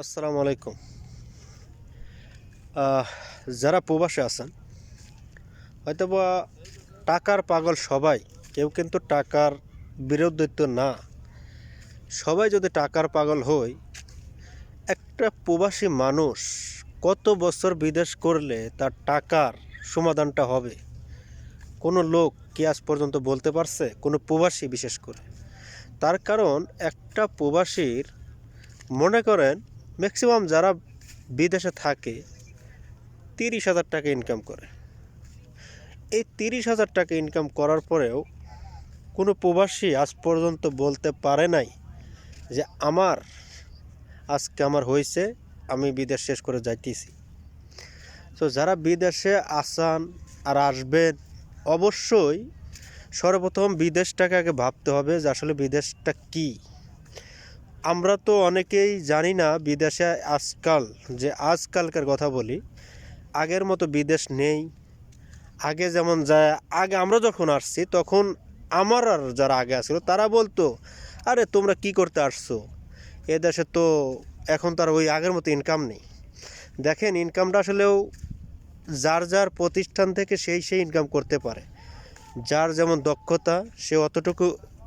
আসসালামু আলাইকুম। আহ, যারা প্রবাসে আছেন হয়তোবা টাকার পাগল সবাই, কেউ কিন্তু টাকার বিরোধিত না। সবাই যদি টাকার পাগল হয়, একটা প্রবাসী মানুষ কত বছর বিদেশ করলে তার টাকার সমাধানটা হবে? কোনো লোক কি আজ পর্যন্ত বলতে পারছে? কোনো প্রবাসী বিশেষ করে। তার কারণ একটা প্রবাসীর, মনে করেন ম্যাক্সিমাম যারা বিদেশে থাকে 30,000 টাকা ইনকাম করে। এই 30,000 টাকা ইনকাম করার পরেও কোনো প্রবাসী আজ পর্যন্ত বলতে পারে নাই যে আজকে আমার হয়েছে, আমি বিদেশ শেষ করে যাইতেছি। তো যারা বিদেশে আসান আর আসবেন, অবশ্যই সর্বপ্রথম বিদেশটাকে আগে ভাবতে হবে যে আসলে বিদেশটা কি। আমরা তো অনেকেই জানি না বিদেশে আজকালকার কথা বলি, আগের মতো বিদেশ নেই। আগে যেমন যায়, আগে আমরা যখন আসছি তখন আমার আর যারা আগে আসছিল তারা বলতো, আরে তোমরা কি করতে আসছো, এ দেশে তো এখন তার ওই আগের মতো ইনকাম নেই। দেখেন, ইনকামটা আসলেও যার যার প্রতিষ্ঠান থেকে সেই ইনকাম করতে পারে। যার যেমন দক্ষতা, সে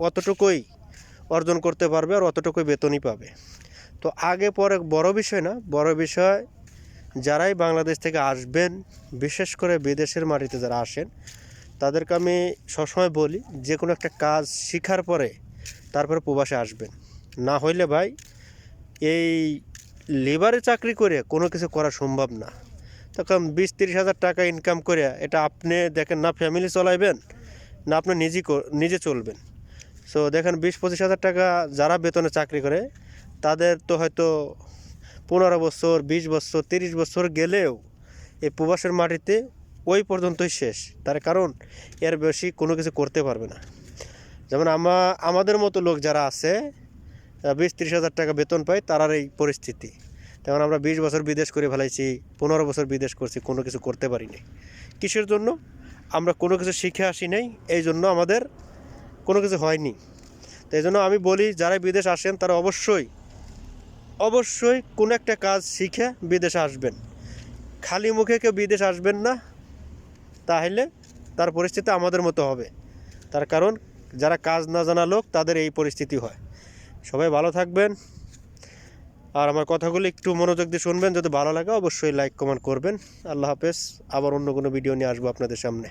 অতটুকুই অর্জন করতে পারবে আর অতটুকুই বেতনই পাবে। তো আগে পরে বড় বিষয় না, বড় বিষয় যারাই বাংলাদেশ থেকে আসবেন, বিশেষ করে বিদেশের মাটিতে যারা আসেন, তাদেরকে আমি সবসময় বলি যে কোনো একটা কাজ শেখার পরে তারপরে প্রবাসে আসবেন। না হইলে ভাই, এই লেবারে চাকরি করে কোনো কিছু করা সম্ভব না। তখন 20-30 হাজার টাকা ইনকাম করে এটা আপনি দেখেন না ফ্যামিলি চলাইবেন, না আপনি নিজে চলবেন। সো দেখেন, 20-25 হাজার টাকা যারা বেতনে চাকরি করে তাদের তো হয়তো 15 বছর, 20 বছর, 30 বছর গেলেও এই প্রবাসের মাটিতে ওই পর্যন্তই শেষ। তার কারণ এর বেশি কোনো কিছু করতে পারবে না। যেমন আমাদের মতো লোক যারা আছে, 20-30 হাজার টাকা বেতন পায়, তারার এই পরিস্থিতি। তেমন আমরা 20 বছর বিদেশ করে ফেলাইছি, 15 বছর বিদেশ করছি, কোনো কিছু করতে পারিনি। কিসের জন্য? আমরা কোনো কিছু শিখে আসি নাই, এই জন্য আমাদের কোনো কিছু হয়নি। তো এই জন্য আমি বলি, যারা বিদেশ আসেন তারা অবশ্যই কোনো একটা কাজ শিখে বিদেশে আসবেন। খালি মুখে কেউ বিদেশ আসবেন না, তাহলে তার পরিস্থিতি আমাদের মতো হবে। তার কারণ যারা কাজ না জানা লোক, তাদের এই পরিস্থিতি হয়। সবাই ভালো থাকবেন, আর আমার কথাগুলো একটু মনোযোগ দিয়ে শুনবেন। যদি ভালো লাগে অবশ্যই লাইক কমেন্ট করবেন। আল্লাহ হাফেজ। আবার অন্য কোনো ভিডিও নিয়ে আসবো আপনাদের সামনে।